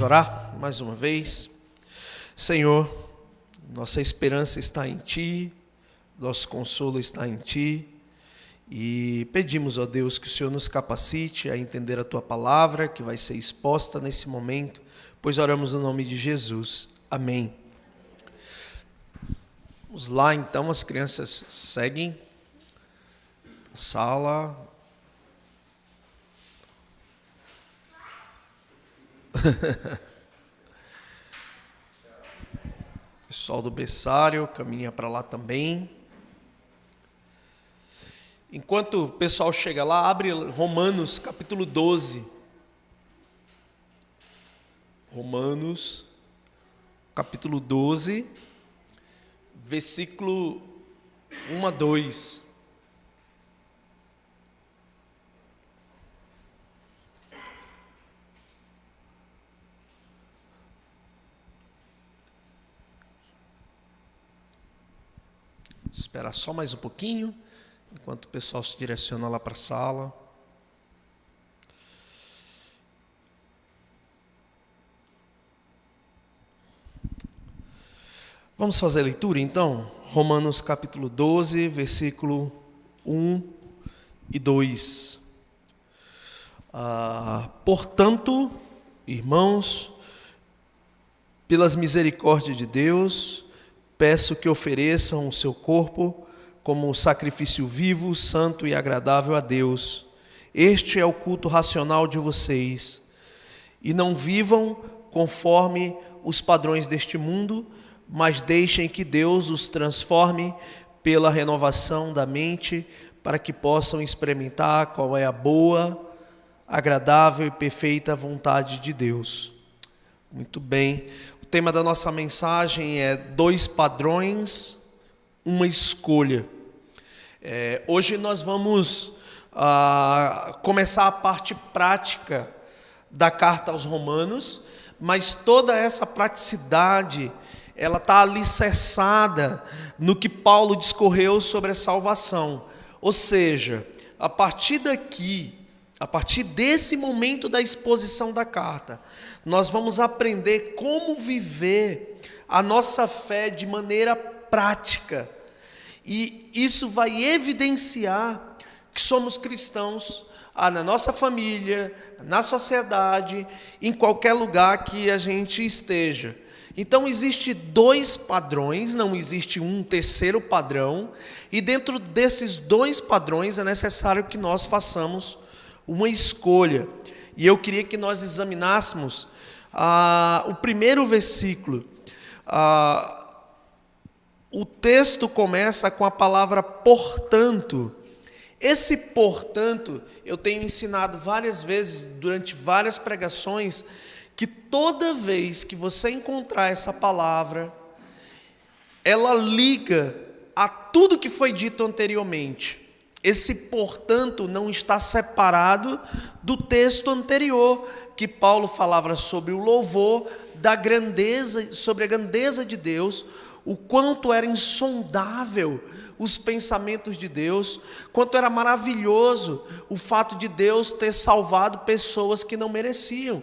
orar mais uma vez. Senhor, nossa esperança está em Ti, nosso consolo está em Ti, e pedimos, ó Deus, que o Senhor nos capacite a entender a Tua palavra, que vai ser exposta nesse momento, pois oramos no nome de Jesus. Amém. Vamos lá, então, as crianças seguem. Sala. Pessoal do berçário caminha para lá também. Enquanto o pessoal chega lá, abre Romanos capítulo 12. Romanos capítulo 12, versículo 1 a 2. Esperar só mais um pouquinho, enquanto o pessoal se direciona lá para a sala. Vamos fazer a leitura, então? Romanos capítulo 12, versículo 1 e 2. Portanto, irmãos, pelas misericórdias de Deus, peço que ofereçam o seu corpo como sacrifício vivo, santo e agradável a Deus. Este é o culto racional de vocês. E não vivam conforme os padrões deste mundo, mas deixem que Deus os transforme pela renovação da mente, para que possam experimentar qual é a boa, agradável e perfeita vontade de Deus. Muito bem. O tema da nossa mensagem é 2 padrões, uma escolha. Hoje nós vamos começar a parte prática da carta aos Romanos, mas toda essa praticidade, ela está alicerçada no que Paulo discorreu sobre a salvação. Ou seja, a partir daqui, a partir desse momento da exposição da carta, nós vamos aprender como viver a nossa fé de maneira prática. E isso vai evidenciar que somos cristãos na nossa família, na sociedade, em qualquer lugar que a gente esteja. Então, existe 2 padrões, não existe um terceiro padrão. E dentro desses 2 padrões é necessário que nós façamos uma escolha. E eu queria que nós examinássemos o primeiro versículo. O texto começa com a palavra portanto. Esse portanto, eu tenho ensinado várias vezes, durante várias pregações, que toda vez que você encontrar essa palavra, ela liga a tudo que foi dito anteriormente. Esse portanto não está separado do texto anterior, que Paulo falava sobre o louvor da grandeza, sobre a grandeza de Deus, o quanto era insondável os pensamentos de Deus, quanto era maravilhoso o fato de Deus ter salvado pessoas que não mereciam.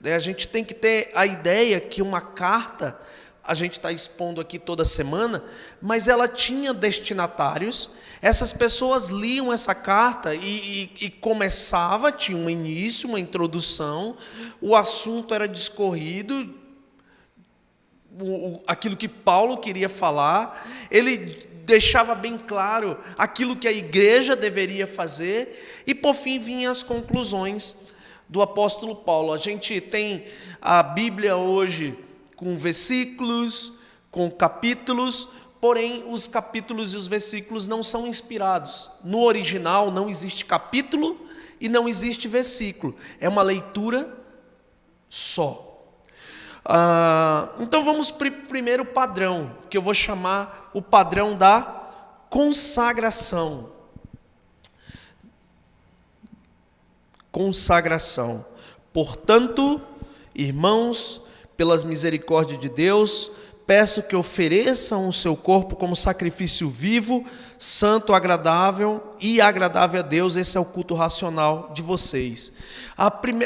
A gente tem que ter a ideia que uma carta, a gente está expondo aqui toda semana, mas ela tinha destinatários. Essas pessoas liam essa carta e começava, tinha um início, uma introdução, o assunto era discorrido, aquilo que Paulo queria falar, ele deixava bem claro aquilo que a igreja deveria fazer, e por fim vinham as conclusões do apóstolo Paulo. A gente tem a Bíblia hoje com versículos, com capítulos, porém os capítulos e os versículos não são inspirados. No original não existe capítulo e não existe versículo. É uma leitura só. Então vamos para o primeiro padrão, que eu vou chamar o padrão da consagração. Consagração. Portanto, irmãos, pelas misericórdias de Deus, peço que ofereçam o seu corpo como sacrifício vivo, santo, agradável e agradável a Deus. Esse é o culto racional de vocês.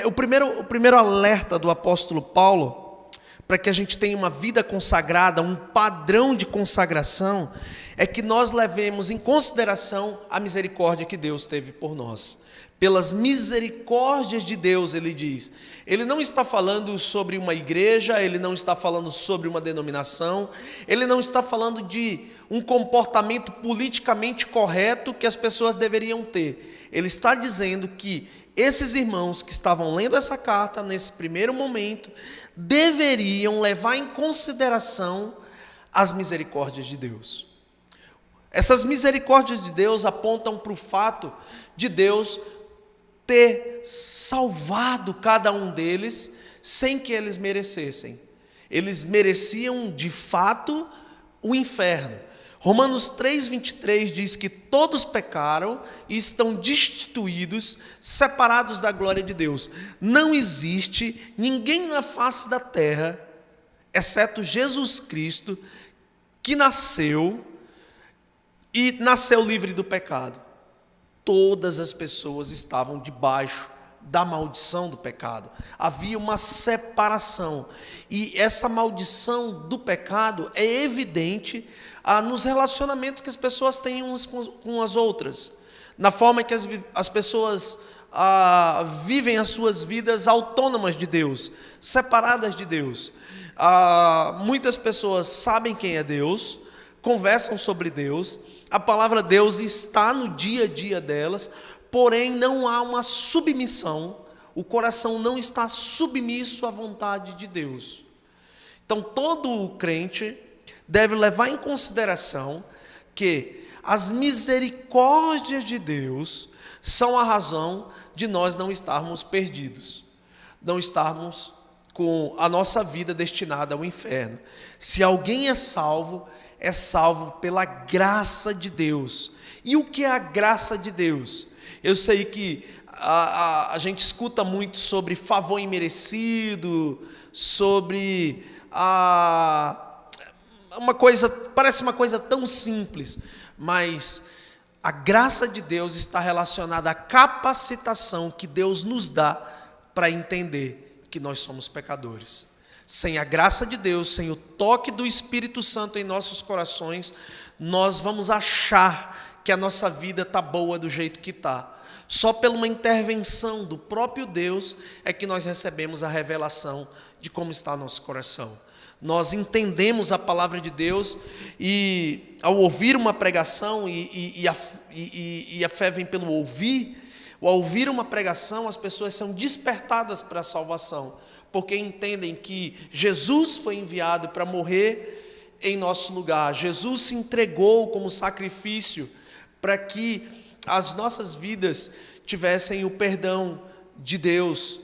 O primeiro alerta do apóstolo Paulo, para que a gente tenha uma vida consagrada, um padrão de consagração, é que nós levemos em consideração a misericórdia que Deus teve por nós. Pelas misericórdias de Deus, ele diz. Ele não está falando sobre uma igreja, ele não está falando sobre uma denominação, ele não está falando de um comportamento politicamente correto que as pessoas deveriam ter. Ele está dizendo que esses irmãos que estavam lendo essa carta, nesse primeiro momento, deveriam levar em consideração as misericórdias de Deus. Essas misericórdias de Deus apontam para o fato de Deus ter salvado cada um deles sem que eles merecessem. Eles mereciam de fato o inferno. Romanos 3:23 diz que todos pecaram e estão destituídos, separados da glória de Deus. Não existe ninguém na face da terra, exceto Jesus Cristo, que nasceu livre do pecado. Todas as pessoas estavam debaixo da maldição do pecado. Havia uma separação. E essa maldição do pecado é evidente nos relacionamentos que as pessoas têm umas com as outras. Na forma que as pessoas vivem as suas vidas autônomas de Deus, separadas de Deus. Muitas pessoas sabem quem é Deus, conversam sobre Deus, a palavra Deus está no dia a dia delas, porém não há uma submissão, o coração não está submisso à vontade de Deus. Então todo crente deve levar em consideração que as misericórdias de Deus são a razão de nós não estarmos perdidos, não estarmos com a nossa vida destinada ao inferno. Se alguém é salvo pela graça de Deus. E o que é a graça de Deus? Eu sei que a gente escuta muito sobre favor imerecido, sobre parece uma coisa tão simples, mas a graça de Deus está relacionada à capacitação que Deus nos dá para entender que nós somos pecadores. Sem a graça de Deus, sem o toque do Espírito Santo em nossos corações, nós vamos achar que a nossa vida está boa do jeito que está. Só por uma intervenção do próprio Deus é que nós recebemos a revelação de como está nosso coração. Nós entendemos a palavra de Deus e ao ouvir uma pregação, e a fé vem pelo ouvir, ao ouvir uma pregação as pessoas são despertadas para a salvação, porque entendem que Jesus foi enviado para morrer em nosso lugar. Jesus se entregou como sacrifício para que as nossas vidas tivessem o perdão de Deus.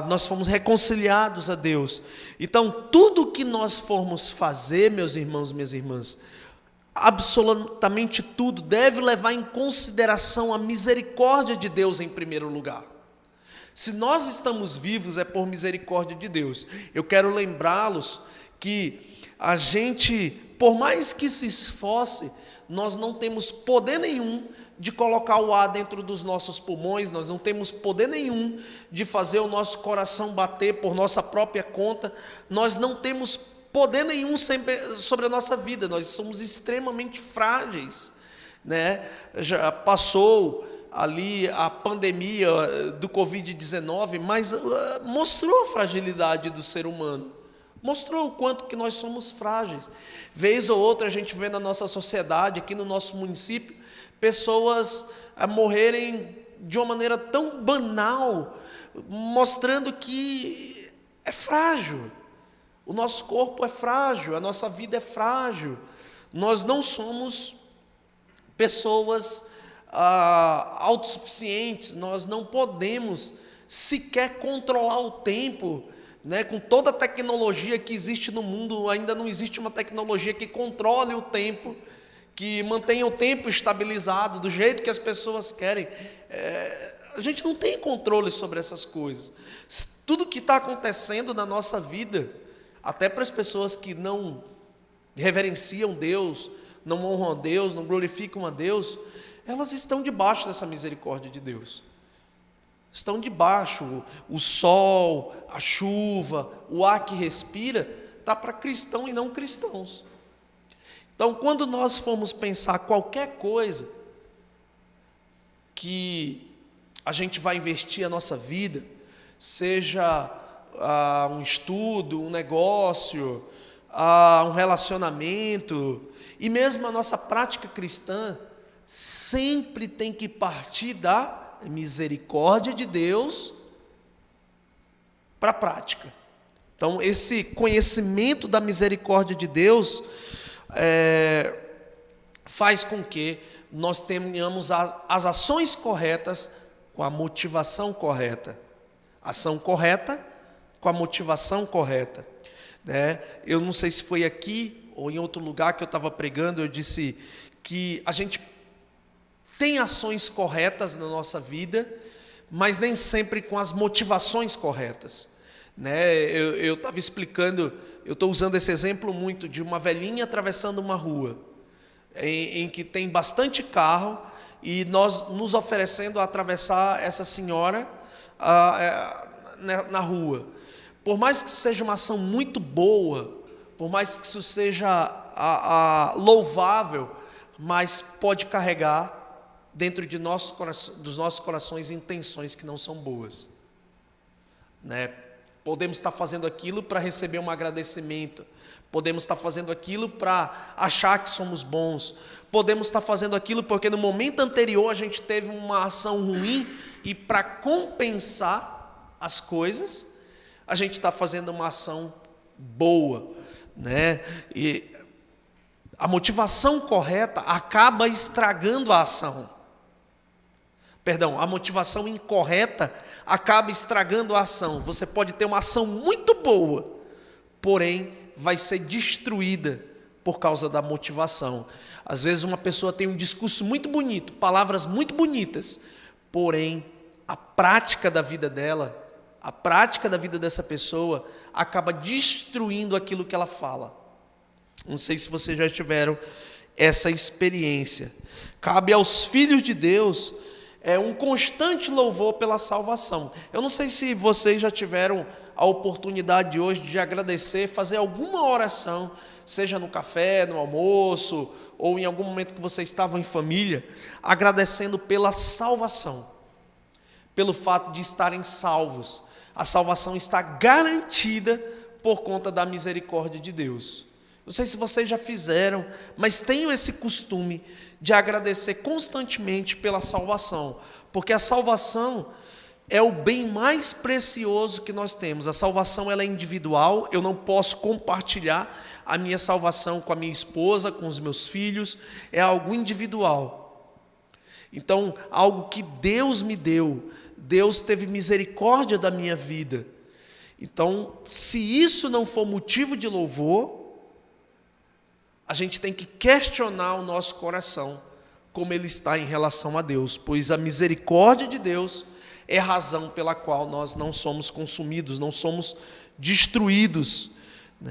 Nós fomos reconciliados a Deus. Então, tudo que nós formos fazer, meus irmãos, minhas irmãs, absolutamente tudo deve levar em consideração a misericórdia de Deus em primeiro lugar. Se nós estamos vivos é por misericórdia de Deus. Eu quero lembrá-los que a gente, por mais que se esforce, nós não temos poder nenhum de colocar o ar dentro dos nossos pulmões, nós não temos poder nenhum de fazer o nosso coração bater por nossa própria conta, nós não temos poder nenhum sobre a nossa vida, nós somos extremamente frágeis, né? Já passou ali a pandemia do Covid-19, mas mostrou a fragilidade do ser humano, mostrou o quanto que nós somos frágeis. Vez ou outra a gente vê na nossa sociedade, aqui no nosso município, pessoas a morrerem de uma maneira tão banal, mostrando que é frágil, o nosso corpo é frágil, a nossa vida é frágil, nós não somos pessoas autossuficientes, nós não podemos sequer controlar o tempo, né? Com toda a tecnologia que existe no mundo, ainda não existe uma tecnologia que controle o tempo, que mantenha o tempo estabilizado do jeito que as pessoas querem. A gente não tem controle sobre essas coisas. Tudo que está acontecendo na nossa vida, até para as pessoas que não reverenciam Deus, não honram a Deus, não glorificam a Deus, elas estão debaixo dessa misericórdia de Deus. Estão debaixo, o sol, a chuva, o ar que respira, está para cristão e não cristãos. Então, quando nós formos pensar qualquer coisa que a gente vai investir a nossa vida, seja um estudo, um negócio, um relacionamento, e mesmo a nossa prática cristã, sempre tem que partir da misericórdia de Deus para a prática. Então, esse conhecimento da misericórdia de Deus faz com que nós tenhamos as ações corretas com a motivação correta. Ação correta com a motivação correta. Eu não sei se foi aqui ou em outro lugar que eu estava pregando, eu disse que a gente tem ações corretas na nossa vida, mas nem sempre com as motivações corretas. Eu estava explicando, eu estou usando esse exemplo muito de uma velhinha atravessando uma rua, em que tem bastante carro, e nós nos oferecendo a atravessar essa senhora na rua. Por mais que isso seja uma ação muito boa, por mais que isso seja louvável, mas pode carregar dentro de dos nossos corações intenções que não são boas. Podemos estar fazendo aquilo para receber um agradecimento, podemos estar fazendo aquilo para achar que somos bons, podemos estar fazendo aquilo porque no momento anterior a gente teve uma ação ruim e para compensar as coisas, a gente está fazendo uma ação boa, E a motivação correta acaba estragando a ação. A motivação incorreta acaba estragando a ação. Você pode ter uma ação muito boa, porém vai ser destruída por causa da motivação. Às vezes uma pessoa tem um discurso muito bonito, palavras muito bonitas, porém a prática da vida dela, a prática da vida dessa pessoa acaba destruindo aquilo que ela fala. Não sei se vocês já tiveram essa experiência. Cabe aos filhos de Deus um constante louvor pela salvação. Eu não sei se vocês já tiveram a oportunidade de hoje de agradecer, fazer alguma oração, seja no café, no almoço, ou em algum momento que vocês estavam em família, agradecendo pela salvação, pelo fato de estarem salvos. A salvação está garantida por conta da misericórdia de Deus. Não sei se vocês já fizeram, mas tenham esse costume de agradecer constantemente pela salvação, porque a salvação é o bem mais precioso que nós temos. A salvação ela é individual, eu não posso compartilhar a minha salvação com a minha esposa, com os meus filhos, é algo individual. Então, algo que Deus me deu, Deus teve misericórdia da minha vida. Então, se isso não for motivo de louvor, a gente tem que questionar o nosso coração, como ele está em relação a Deus, pois a misericórdia de Deus é a razão pela qual nós não somos consumidos, não somos destruídos.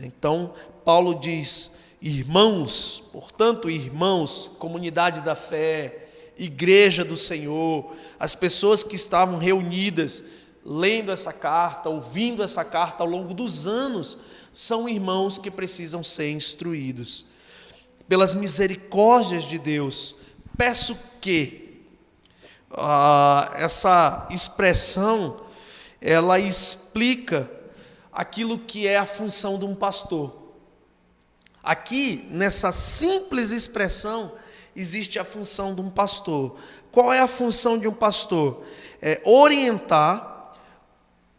Então, Paulo diz, irmãos, portanto, irmãos, comunidade da fé, igreja do Senhor, as pessoas que estavam reunidas, lendo essa carta, ouvindo essa carta ao longo dos anos, são irmãos que precisam ser instruídos. Pelas misericórdias de Deus, peço que essa expressão, ela explica aquilo que é a função de um pastor. Aqui, nessa simples expressão, existe a função de um pastor. Qual é a função de um pastor? É orientar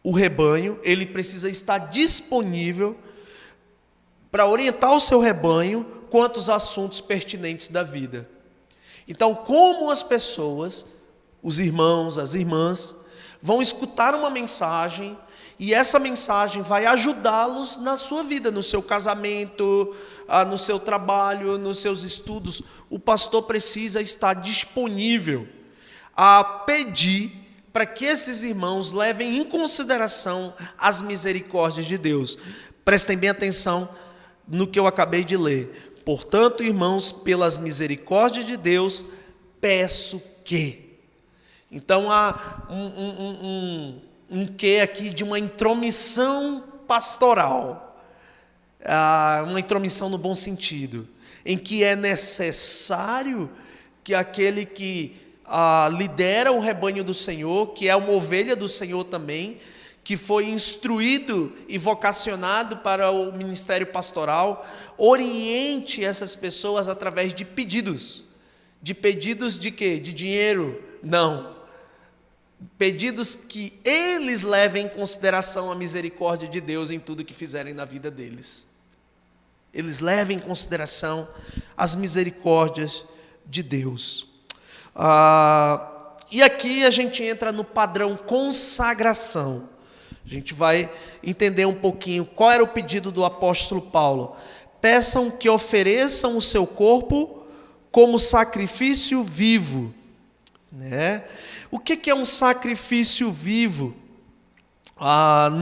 o rebanho, ele precisa estar disponível para orientar o seu rebanho quanto aos assuntos pertinentes da vida. Então, como as pessoas, os irmãos, as irmãs, vão escutar uma mensagem e essa mensagem vai ajudá-los na sua vida, no seu casamento, no seu trabalho, nos seus estudos, o pastor precisa estar disponível a pedir para que esses irmãos levem em consideração as misericórdias de Deus, Prestem bem atenção no que eu acabei de ler. Portanto, irmãos, pelas misericórdias de Deus, peço que. Então há um quê aqui de uma intromissão pastoral, uma intromissão no bom sentido, em que é necessário que aquele que lidera o rebanho do Senhor, que é uma ovelha do Senhor também, que foi instruído e vocacionado para o ministério pastoral, oriente essas pessoas através de pedidos. De pedidos de quê? De dinheiro? Não. Pedidos que eles levem em consideração a misericórdia de Deus em tudo que fizerem na vida deles. Eles levem em consideração as misericórdias de Deus. E aqui a gente entra no padrão consagração. A gente vai entender um pouquinho qual era o pedido do apóstolo Paulo. Peçam que ofereçam o seu corpo como sacrifício vivo. Né? O que é um sacrifício vivo?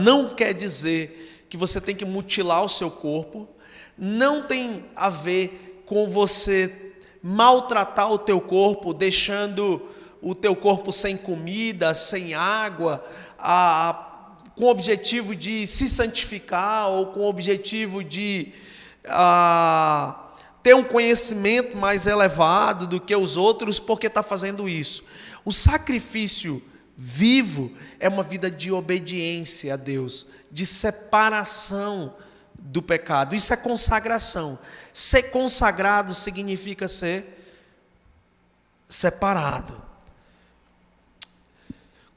Não quer dizer que você tem que mutilar o seu corpo, não tem a ver com você maltratar o teu corpo, deixando o teu corpo sem comida, sem água, com o objetivo de se santificar ou com o objetivo de ter um conhecimento mais elevado do que os outros, porque está fazendo isso. O sacrifício vivo é uma vida de obediência a Deus, de separação do pecado. Isso é consagração. Ser consagrado significa ser separado.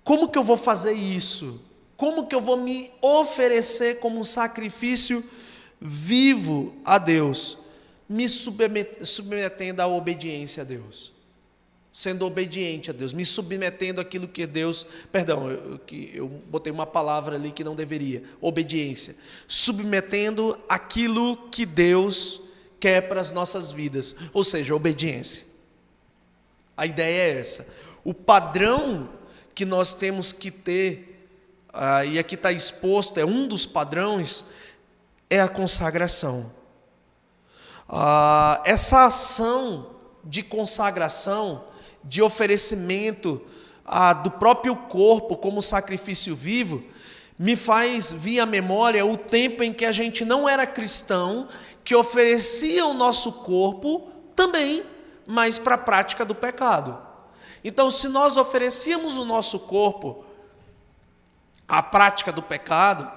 Como que eu vou fazer isso? Como que eu vou me oferecer como um sacrifício vivo a Deus? Me submetendo à obediência a Deus. Sendo obediente a Deus, me submetendo àquilo que Deus... Perdão, eu botei uma palavra ali que não deveria. Obediência. Submetendo aquilo que Deus quer para as nossas vidas. Ou seja, obediência. A ideia é essa. O padrão que nós temos que ter, e aqui está exposto, é um dos padrões, é a consagração. Essa ação de consagração, de oferecimento do próprio corpo como sacrifício vivo, me faz vir à memória o tempo em que a gente não era cristão, que oferecia o nosso corpo também, mas para a prática do pecado. Então, se nós oferecíamos o nosso corpo à prática do pecado,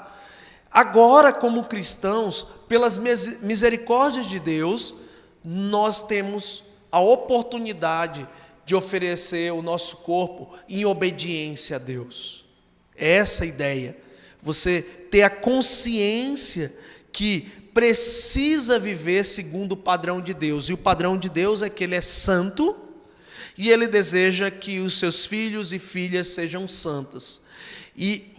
agora, como cristãos, pelas misericórdias de Deus, nós temos a oportunidade de oferecer o nosso corpo em obediência a Deus. É essa a ideia. Você ter a consciência que precisa viver segundo o padrão de Deus. E o padrão de Deus é que Ele é santo e Ele deseja que os seus filhos e filhas sejam santas. E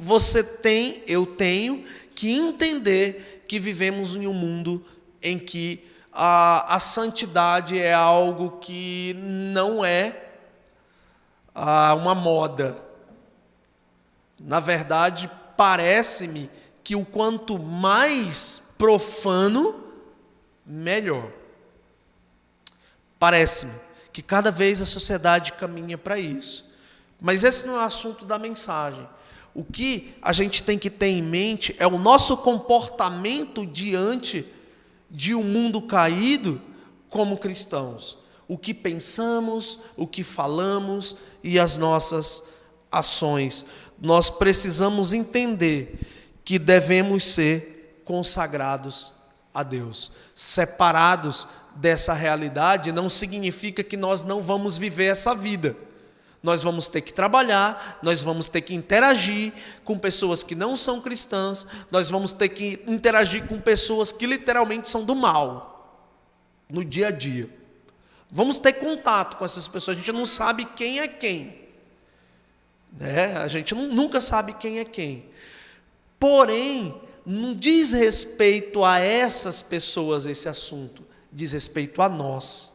eu tenho que entender que vivemos em um mundo em que a santidade é algo que não é uma moda. Na verdade, parece-me que o quanto mais profano, melhor. Parece-me que cada vez a sociedade caminha para isso. Mas esse não é o assunto da mensagem. O que a gente tem que ter em mente é o nosso comportamento diante de um mundo caído como cristãos. O que pensamos, o que falamos e as nossas ações. Nós precisamos entender que devemos ser consagrados a Deus. Separados dessa realidade não significa que nós não vamos viver essa vida. Nós vamos ter que trabalhar, nós vamos ter que interagir com pessoas que não são cristãs, nós vamos ter que interagir com pessoas que literalmente são do mal, no dia a dia. Vamos ter contato com essas pessoas, a gente não sabe quem é quem. A gente nunca sabe quem é quem. Porém, não diz respeito a essas pessoas esse assunto, diz respeito a nós.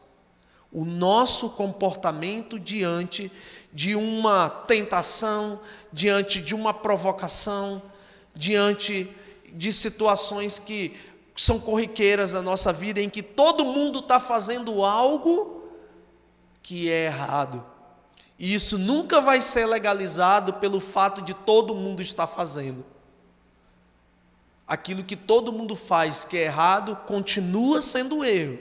O nosso comportamento diante de uma tentação, diante de uma provocação, diante de situações que são corriqueiras na nossa vida, em que todo mundo está fazendo algo que é errado. E isso nunca vai ser legalizado pelo fato de todo mundo estar fazendo. Aquilo que todo mundo faz que é errado, continua sendo erro.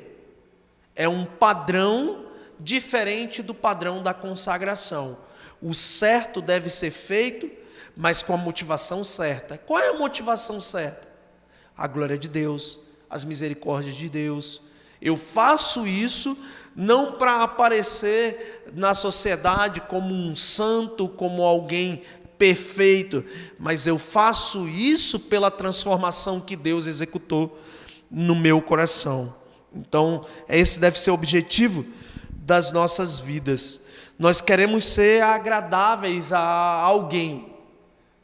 É um padrão diferente do padrão da consagração. O certo deve ser feito, mas com a motivação certa. Qual é a motivação certa? A glória de Deus, as misericórdias de Deus. Eu faço isso não para aparecer na sociedade como um santo, como alguém perfeito, mas eu faço isso pela transformação que Deus executou no meu coração. Então, esse deve ser o objetivo das nossas vidas. Nós queremos ser agradáveis a alguém.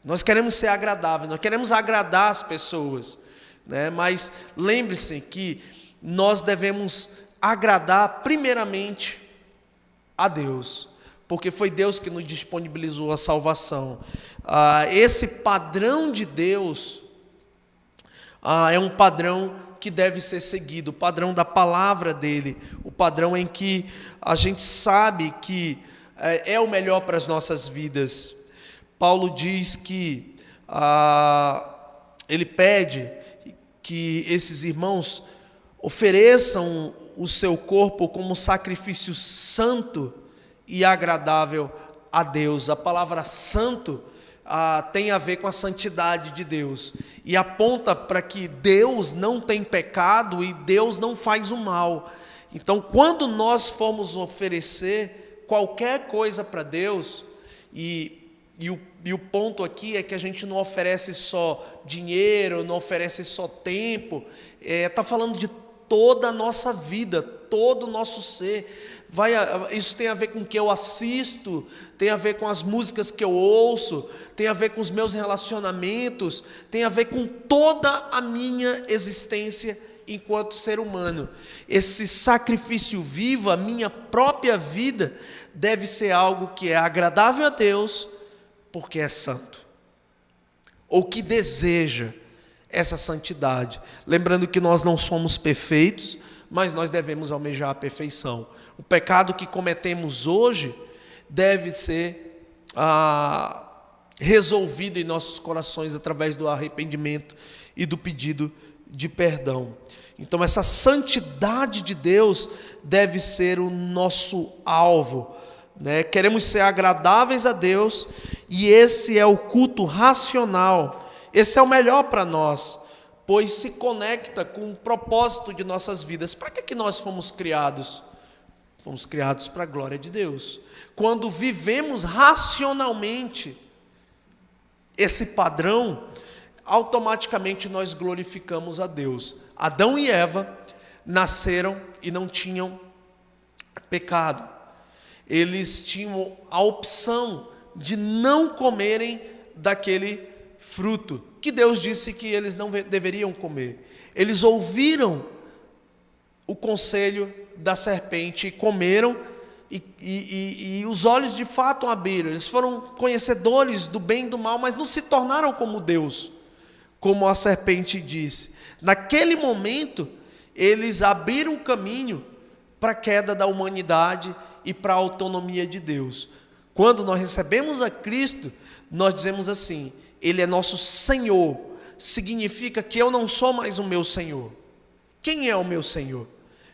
Nós queremos ser agradáveis, nós queremos agradar as pessoas, né? Mas lembre-se que nós devemos agradar primeiramente a Deus, porque foi Deus que nos disponibilizou a salvação. Esse padrão de Deus é um padrão que deve ser seguido, o padrão da palavra dele, o padrão em que a gente sabe que é o melhor para as nossas vidas. Paulo diz que ele pede que esses irmãos ofereçam o seu corpo como sacrifício santo e agradável a Deus. A palavra santo tem a ver com a santidade de Deus e aponta para que Deus não tem pecado e Deus não faz o mal. Então, quando nós formos oferecer qualquer coisa para Deus, e o ponto aqui é que a gente não oferece só dinheiro, não oferece só tempo, está falando de toda a nossa vida, todo o nosso ser. Isso tem a ver com o que eu assisto, tem a ver com as músicas que eu ouço, tem a ver com os meus relacionamentos, tem a ver com toda a minha existência enquanto ser humano. Esse sacrifício vivo, a minha própria vida, deve ser algo que é agradável a Deus, porque é santo, ou que deseja essa santidade. Lembrando que nós não somos perfeitos, mas nós devemos almejar a perfeição. O pecado que cometemos hoje deve ser resolvido em nossos corações através do arrependimento e do pedido de perdão. Então, essa santidade de Deus deve ser o nosso alvo, né? Queremos ser agradáveis a Deus, e esse é o culto racional. Esse é o melhor para nós, pois se conecta com o propósito de nossas vidas. Para que nós fomos criados? Fomos criados para a glória de Deus. Quando vivemos racionalmente esse padrão, automaticamente nós glorificamos a Deus. Adão e Eva nasceram e não tinham pecado. Eles tinham a opção de não comerem daquele fruto que Deus disse que eles não deveriam comer. Eles ouviram o conselho da serpente e comeram, e os olhos de fato abriram. Eles foram conhecedores do bem e do mal, mas não se tornaram como Deus, como a serpente disse. Naquele momento, eles abriram o caminho para a queda da humanidade e para a autonomia de Deus. Quando nós recebemos a Cristo, nós dizemos assim: Ele é nosso Senhor. Significa que eu não sou mais o meu Senhor. Quem é o meu Senhor?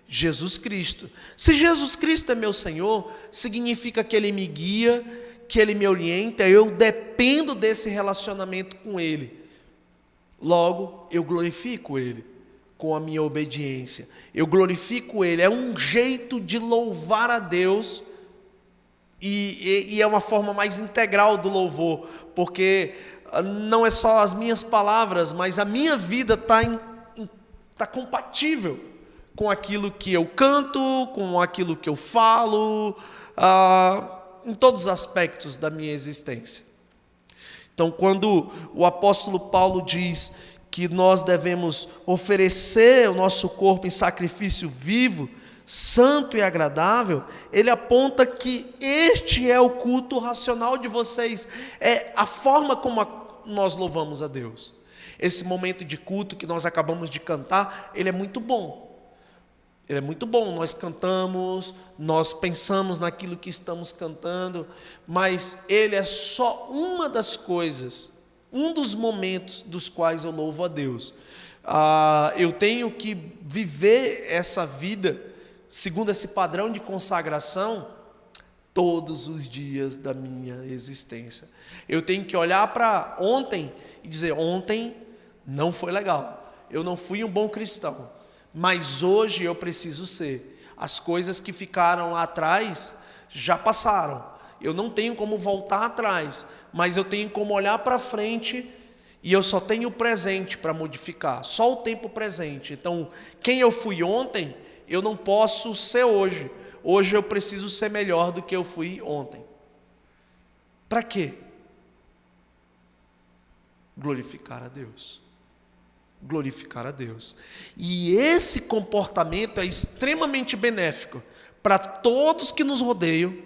Jesus Cristo. Se Jesus Cristo é meu Senhor, significa que Ele me guia, que Ele me orienta, eu dependo desse relacionamento com Ele. Logo, eu glorifico Ele com a minha obediência. Eu glorifico Ele. É um jeito de louvar a Deus, e é uma forma mais integral do louvor, porque não é só as minhas palavras, mas a minha vida está compatível com aquilo que eu canto, com aquilo que eu falo, em todos os aspectos da minha existência. Então, quando o apóstolo Paulo diz que nós devemos oferecer o nosso corpo em sacrifício vivo, santo e agradável, ele aponta que este é o culto racional de vocês, é a forma como nós louvamos a Deus. Esse momento de culto que nós acabamos de cantar, ele é muito bom. Ele é muito bom, nós cantamos, nós pensamos naquilo que estamos cantando, mas ele é só uma das coisas, um dos momentos dos quais eu louvo a Deus. Eu tenho que viver essa vida, segundo esse padrão de consagração, todos os dias da minha existência. Eu tenho que olhar para ontem e dizer, ontem não foi legal, eu não fui um bom cristão, mas hoje eu preciso ser. As coisas que ficaram lá atrás já passaram. Eu não tenho como voltar atrás, mas eu tenho como olhar para frente e eu só tenho o presente para modificar, só o tempo presente. Então, quem eu fui ontem, eu não posso ser hoje. Hoje eu preciso ser melhor do que eu fui ontem. Para quê? Glorificar a Deus. Glorificar a Deus. E esse comportamento é extremamente benéfico para todos que nos rodeiam,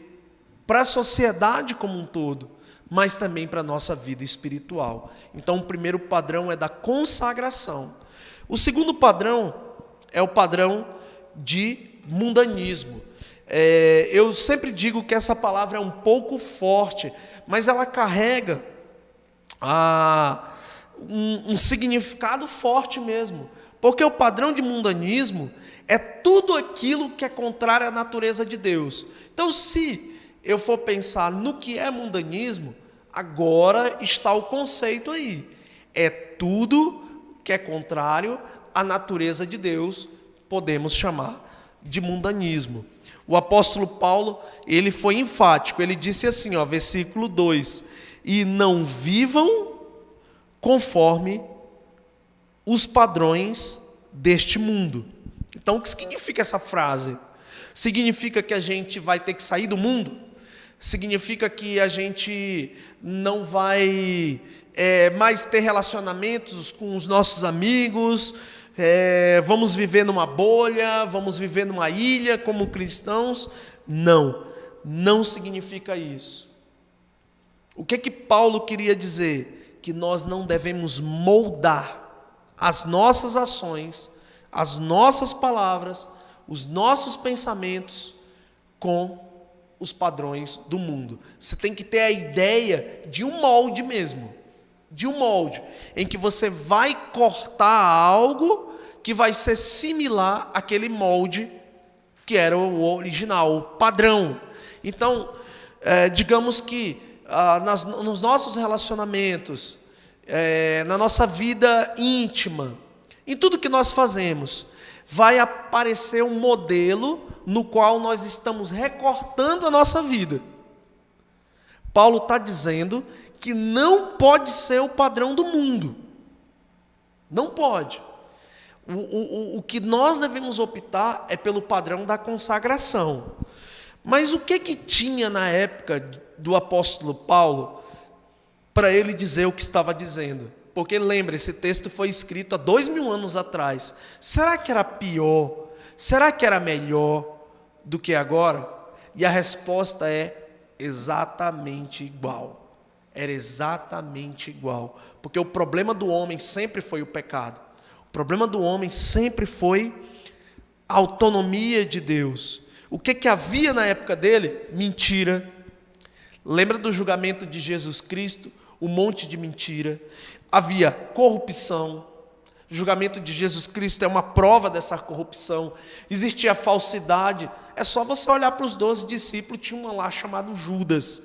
para a sociedade como um todo, mas também para a nossa vida espiritual. Então, o primeiro padrão é da consagração. O segundo padrão é o padrão de mundanismo. Eu sempre digo que essa palavra é um pouco forte, mas ela carrega um significado forte mesmo, porque o padrão de mundanismo é tudo aquilo que é contrário à natureza de Deus. Então, se eu for pensar no que é mundanismo, agora está o conceito aí, é tudo que é contrário à natureza de Deus, podemos chamar de mundanismo. O apóstolo Paulo, ele foi enfático, ele disse assim, versículo 2, e não vivam conforme os padrões deste mundo. Então, o que significa essa frase? Significa que a gente vai ter que sair do mundo? Significa que a gente não vai mais ter relacionamentos com os nossos amigos, vamos viver numa bolha, vamos viver numa ilha como cristãos? Não, não significa isso. O que Paulo queria dizer? Que nós não devemos moldar as nossas ações, as nossas palavras, os nossos pensamentos com os padrões do mundo. Você tem que ter a ideia de um molde mesmo, de um molde, em que você vai cortar algo que vai ser similar àquele molde que era o original, o padrão. Então, digamos que nos nossos relacionamentos, na nossa vida íntima, em tudo que nós fazemos, vai aparecer um modelo no qual nós estamos recortando a nossa vida. Paulo está dizendo que não pode ser o padrão do mundo. Não pode. O que nós devemos optar é pelo padrão da consagração. Mas o que tinha na época do apóstolo Paulo para ele dizer o que estava dizendo? Porque lembra, esse texto foi escrito há 2000 anos atrás. Será que era pior? Será que era melhor do que agora? E a resposta é exatamente igual. Era exatamente igual. Porque o problema do homem sempre foi o pecado. O problema do homem sempre foi a autonomia de Deus. O que havia na época dele? Mentira. Lembra do julgamento de Jesus Cristo? Um monte de mentira. Havia corrupção. O julgamento de Jesus Cristo é uma prova dessa corrupção. Existia falsidade. É só você olhar para os 12 discípulos. Tinha um lá chamado Judas.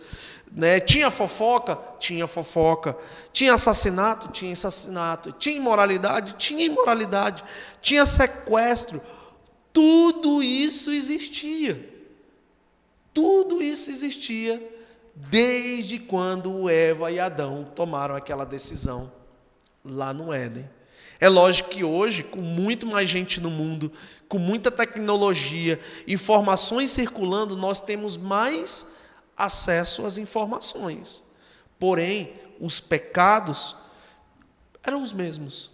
Tinha fofoca? Tinha fofoca. Tinha assassinato? Tinha assassinato. Tinha imoralidade? Tinha imoralidade. Tinha sequestro. Tudo isso existia. Tudo isso existia desde quando Eva e Adão tomaram aquela decisão lá no Éden. É lógico que hoje, com muito mais gente no mundo, com muita tecnologia, informações circulando, nós temos mais acesso às informações. Porém, os pecados eram os mesmos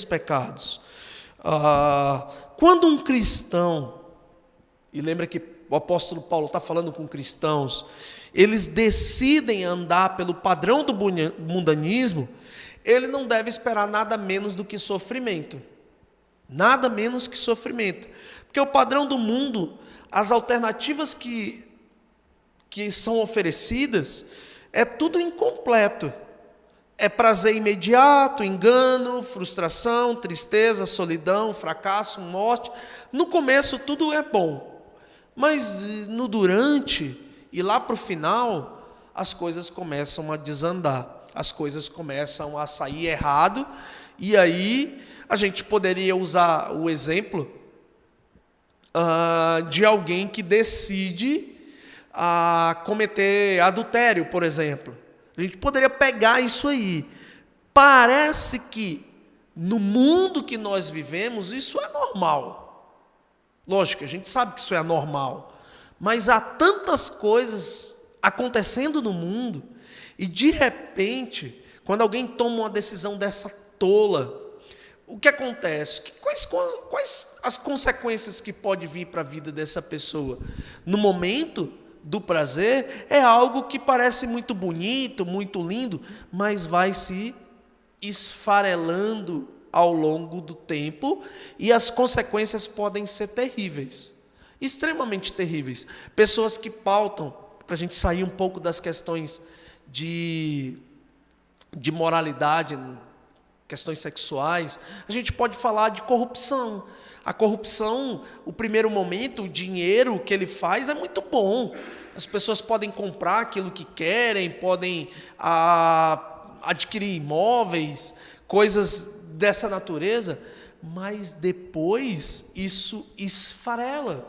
pecados. Quando um cristão, e lembra que o apóstolo Paulo está falando com cristãos, eles decidem andar pelo padrão do mundanismo, ele não deve esperar nada menos do que sofrimento. Nada menos que sofrimento. Porque o padrão do mundo, as alternativas que são oferecidas, é tudo incompleto. É prazer imediato, engano, frustração, tristeza, solidão, fracasso, morte. No começo tudo é bom, mas no durante e lá para o final, as coisas começam a desandar, as coisas começam a sair errado, e aí a gente poderia usar o exemplo de alguém que decide cometer adultério, por exemplo. A gente poderia pegar isso aí. Parece que no mundo que nós vivemos isso é normal. Lógico, a gente sabe que isso é anormal. Mas há tantas coisas acontecendo no mundo, e de repente, quando alguém toma uma decisão dessa tola, o que acontece? Quais as consequências que pode vir para a vida dessa pessoa? No momento do prazer, é algo que parece muito bonito, muito lindo, mas vai se esfarelando ao longo do tempo, e as consequências podem ser terríveis, extremamente terríveis. Pessoas que pautam, para a gente sair um pouco das questões de moralidade, questões sexuais, a gente pode falar de corrupção. A corrupção, o primeiro momento, o dinheiro que ele faz é muito bom. As pessoas podem comprar aquilo que querem, podem adquirir imóveis, coisas dessa natureza, mas depois isso esfarela.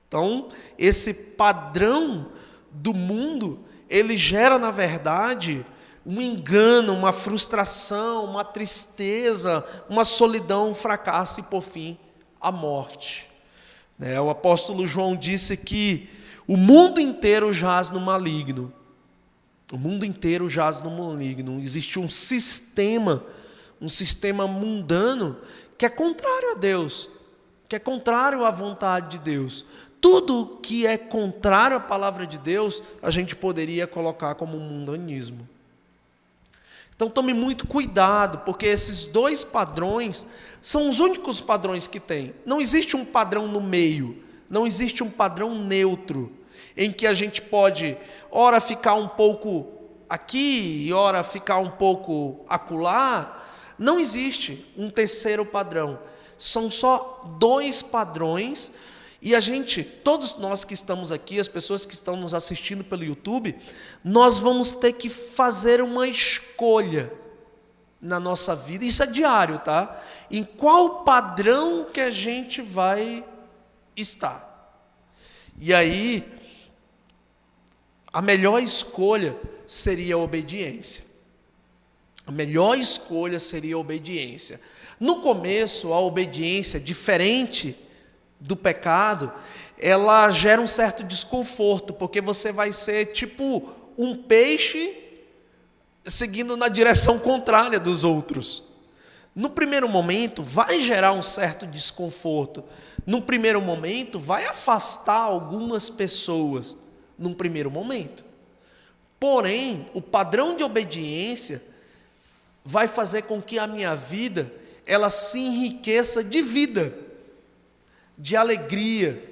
Então, esse padrão do mundo, ele gera, na verdade, um engano, uma frustração, uma tristeza, uma solidão, um fracasso e, por fim, a morte. O apóstolo João disse que o mundo inteiro jaz no maligno. O mundo inteiro jaz no maligno. Existe um sistema mundano que é contrário a Deus, que é contrário à vontade de Deus. Tudo que é contrário à palavra de Deus, a gente poderia colocar como mundanismo. Então tome muito cuidado, porque esses dois padrões são os únicos padrões que tem. Não existe um padrão no meio, não existe um padrão neutro, em que a gente pode, ora ficar um pouco aqui, e ora ficar um pouco acolá. Não existe um terceiro padrão. São só dois padrões. E a gente, todos nós que estamos aqui, as pessoas que estão nos assistindo pelo YouTube, nós vamos ter que fazer uma escolha na nossa vida. Isso é diário, tá? Em qual padrão que a gente vai estar. E aí, a melhor escolha seria a obediência. A melhor escolha seria a obediência. No começo, a obediência, diferente do pecado, ela gera um certo desconforto, porque você vai ser tipo um peixe seguindo na direção contrária dos outros. No primeiro momento, vai gerar um certo desconforto. No primeiro momento, vai afastar algumas pessoas. Num primeiro momento. Porém, o padrão de obediência vai fazer com que a minha vida, ela se enriqueça de vida, de alegria,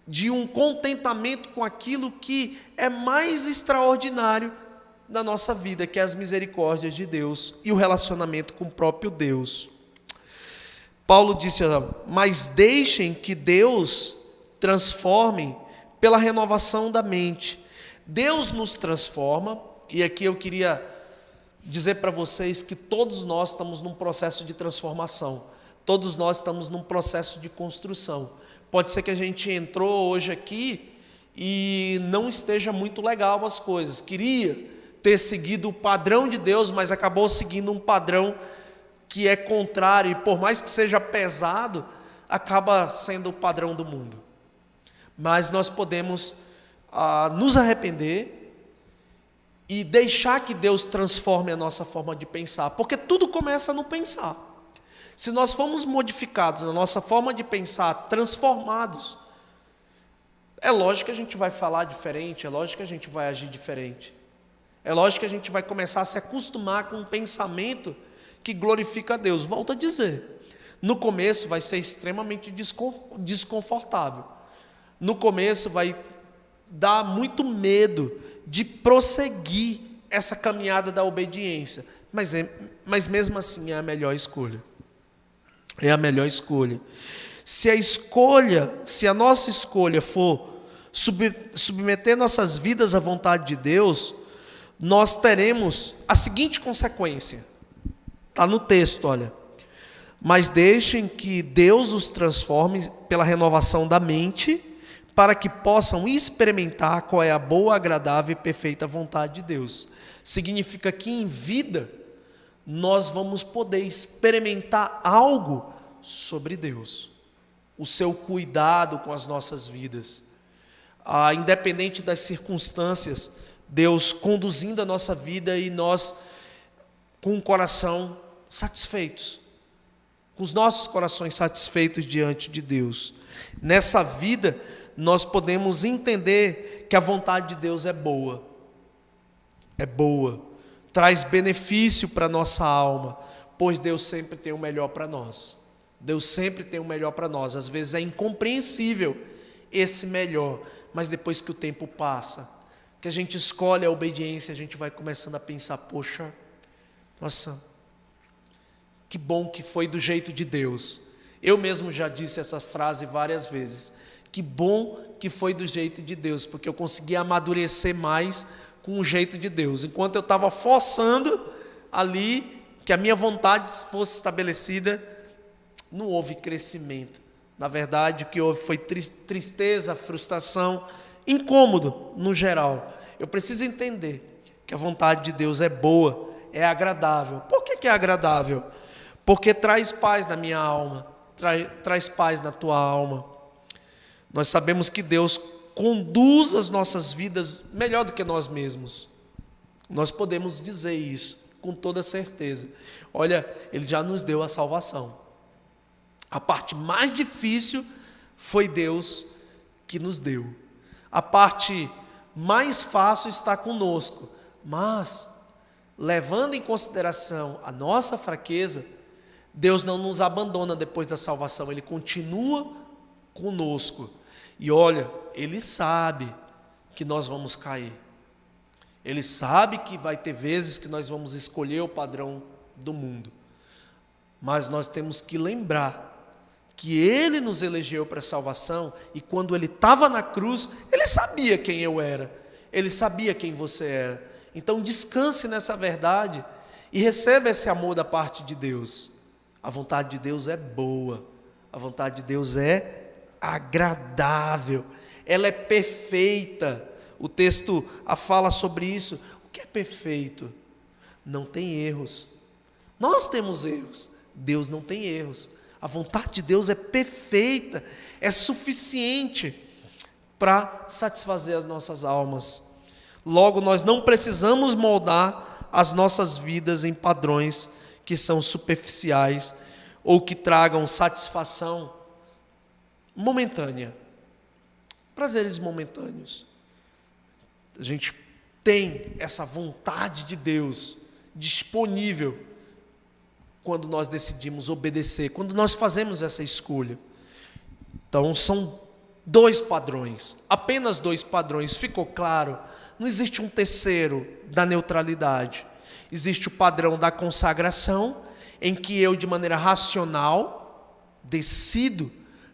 de um contentamento com aquilo que é mais extraordinário na nossa vida, que é as misericórdias de Deus e o relacionamento com o próprio Deus. Paulo disse: mas deixem que Deus transforme pela renovação da mente. Deus nos transforma, e aqui eu queria dizer para vocês que todos nós estamos num processo de transformação. Todos nós estamos num processo de construção. Pode ser que a gente entrou hoje aqui e não esteja muito legal as coisas. Queria ter seguido o padrão de Deus, mas acabou seguindo um padrão que é contrário, e por mais que seja pesado, acaba sendo o padrão do mundo. Mas nós podemos nos arrepender e deixar que Deus transforme a nossa forma de pensar, porque tudo começa no pensar. Se nós formos modificados na nossa forma de pensar, transformados, é lógico que a gente vai falar diferente, é lógico que a gente vai agir diferente. É lógico que a gente vai começar a se acostumar com um pensamento que glorifica a Deus. Volto a dizer, no começo vai ser extremamente desconfortável. No começo vai dar muito medo de prosseguir essa caminhada da obediência. Mas mesmo assim é a melhor escolha. É a melhor escolha. Se a nossa escolha for submeter nossas vidas à vontade de Deus, nós teremos a seguinte consequência. Está no texto, olha. Mas deixem que Deus os transforme pela renovação da mente, para que possam experimentar qual é a boa, agradável e perfeita vontade de Deus. Significa que em vida nós vamos poder experimentar algo sobre Deus, o seu cuidado com as nossas vidas, independente das circunstâncias, Deus conduzindo a nossa vida e nós com o coração satisfeitos, com os nossos corações satisfeitos diante de Deus. Nessa vida nós podemos entender que a vontade de Deus é boa, traz benefício para a nossa alma, pois Deus sempre tem o melhor para nós. Deus sempre tem o melhor para nós. Às vezes é incompreensível esse melhor, mas depois que o tempo passa, que a gente escolhe a obediência, a gente vai começando a pensar, poxa, nossa, que bom que foi do jeito de Deus. Eu mesmo já disse essa frase várias vezes. Que bom que foi do jeito de Deus, porque eu consegui amadurecer mais com o jeito de Deus. Enquanto eu estava forçando ali que a minha vontade fosse estabelecida, não houve crescimento. Na verdade, o que houve foi tristeza, frustração, incômodo no geral. Eu preciso entender que a vontade de Deus é boa, é agradável. Por que é agradável? Porque traz paz na minha alma, traz paz na tua alma. Nós sabemos que Deus conduz as nossas vidas melhor do que nós mesmos. Nós podemos dizer isso com toda certeza. Olha, Ele já nos deu a salvação. A parte mais difícil foi Deus que nos deu. A parte mais fácil está conosco. Mas, levando em consideração a nossa fraqueza, Deus não nos abandona depois da salvação. Ele continua conosco. E olha, Ele sabe que nós vamos cair. Ele sabe que vai ter vezes que nós vamos escolher o padrão do mundo. Mas nós temos que lembrar que Ele nos elegeu para a salvação, e quando Ele estava na cruz, Ele sabia quem eu era, Ele sabia quem você era. Então descanse nessa verdade e receba esse amor da parte de Deus. A vontade de Deus é boa, a vontade de Deus é agradável, ela é perfeita. O texto fala sobre isso. O que é perfeito? Não tem erros. Nós temos erros, Deus não tem erros. A vontade de Deus é perfeita, é suficiente para satisfazer as nossas almas. Logo, nós não precisamos moldar as nossas vidas em padrões que são superficiais ou que tragam satisfação momentânea, prazeres momentâneos. A gente tem essa vontade de Deus disponível quando nós decidimos obedecer, quando nós fazemos essa escolha. Então são dois padrões, apenas dois padrões. Ficou claro? Não existe um terceiro da neutralidade. Existe o padrão da consagração, em que eu, de maneira racional, decido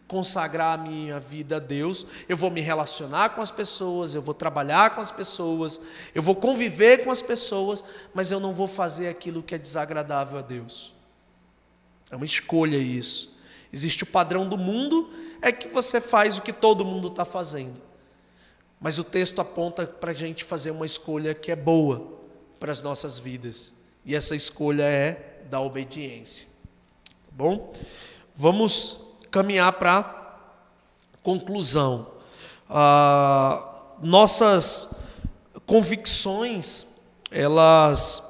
consagrar a minha vida a Deus. Eu vou me relacionar com as pessoas, eu vou trabalhar com as pessoas, eu vou conviver com as pessoas, mas eu não vou fazer aquilo que é desagradável a Deus. É uma escolha isso. Existe o padrão do mundo, é que você faz o que todo mundo está fazendo. Mas o texto aponta para a gente fazer uma escolha que é boa para as nossas vidas. E essa escolha é da obediência. Tá bom? Vamos caminhar para a conclusão. Nossas convicções, elas...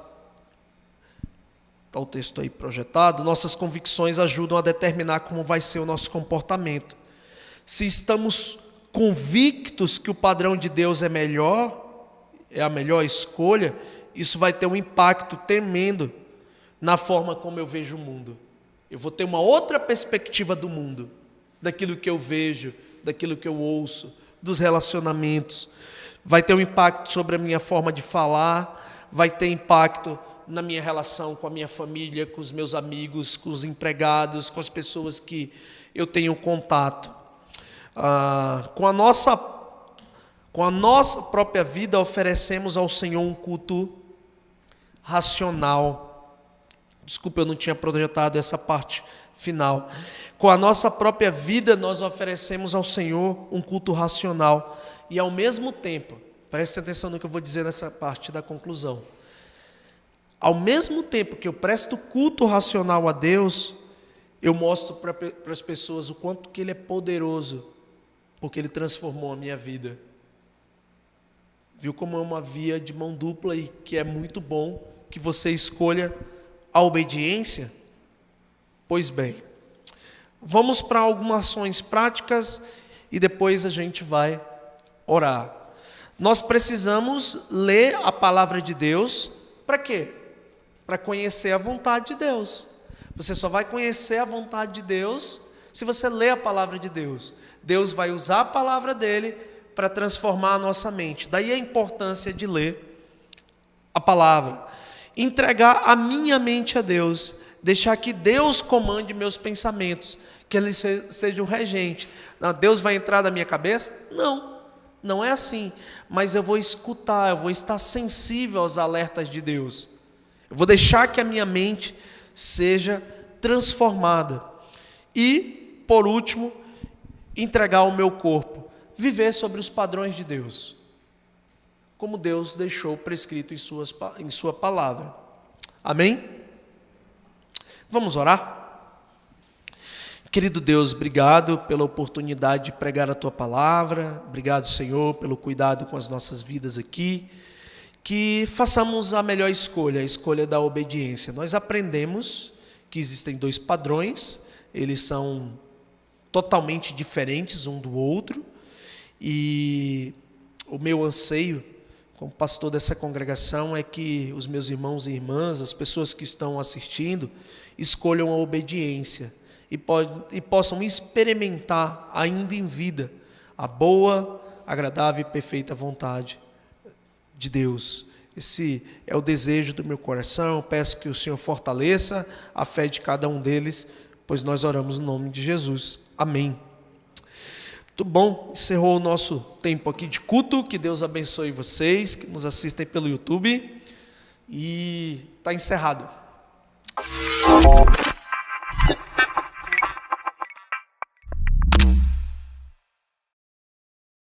Está o texto aí projetado. Nossas convicções ajudam a determinar como vai ser o nosso comportamento. Se estamos convictos que o padrão de Deus é melhor, é a melhor escolha, isso vai ter um impacto tremendo na forma como eu vejo o mundo. Eu vou ter uma outra perspectiva do mundo, daquilo que eu vejo, daquilo que eu ouço, dos relacionamentos. Vai ter um impacto sobre a minha forma de falar, vai ter impacto na minha relação com a minha família, com os meus amigos, com os empregados, com as pessoas que eu tenho contato. Com a nossa própria vida, oferecemos ao Senhor um culto racional. Desculpa, eu não tinha projetado essa parte final. Com a nossa própria vida, nós oferecemos ao Senhor um culto racional. E ao mesmo tempo, preste atenção no que eu vou dizer nessa parte da conclusão. Ao mesmo tempo que eu presto culto racional a Deus, eu mostro para as pessoas o quanto que Ele é poderoso, porque Ele transformou a minha vida. Viu como é uma via de mão dupla e que é muito bom que você escolha a obediência? Pois bem, vamos para algumas ações práticas e depois a gente vai orar. Nós precisamos ler a palavra de Deus, para quê? Para conhecer a vontade de Deus. Você só vai conhecer a vontade de Deus se você ler a palavra de Deus. Deus vai usar a palavra dele para transformar a nossa mente. Daí a importância de ler a palavra. Entregar a minha mente a Deus. Deixar que Deus comande meus pensamentos. Que Ele seja o regente. Não, Deus vai entrar na minha cabeça? Não, não é assim. Mas eu vou escutar, eu vou estar sensível aos alertas de Deus. Eu vou deixar que a minha mente seja transformada. E, por último, entregar o meu corpo. Viver sobre os padrões de Deus, como Deus deixou prescrito em sua palavra. Amém? Vamos orar? Querido Deus, obrigado pela oportunidade de pregar a Tua palavra. Obrigado, Senhor, pelo cuidado com as nossas vidas aqui. Que façamos a melhor escolha, a escolha da obediência. Nós aprendemos que existem dois padrões, eles são totalmente diferentes um do outro, e o meu anseio como pastor dessa congregação é que os meus irmãos e irmãs, as pessoas que estão assistindo, escolham a obediência e possam experimentar ainda em vida a boa, agradável e perfeita vontade de Deus. Esse é o desejo do meu coração. Eu peço que o Senhor fortaleça a fé de cada um deles, pois nós oramos no nome de Jesus. Amém. Muito bom, encerrou o nosso tempo aqui de culto. Que Deus abençoe vocês que nos assistem pelo YouTube. E está encerrado.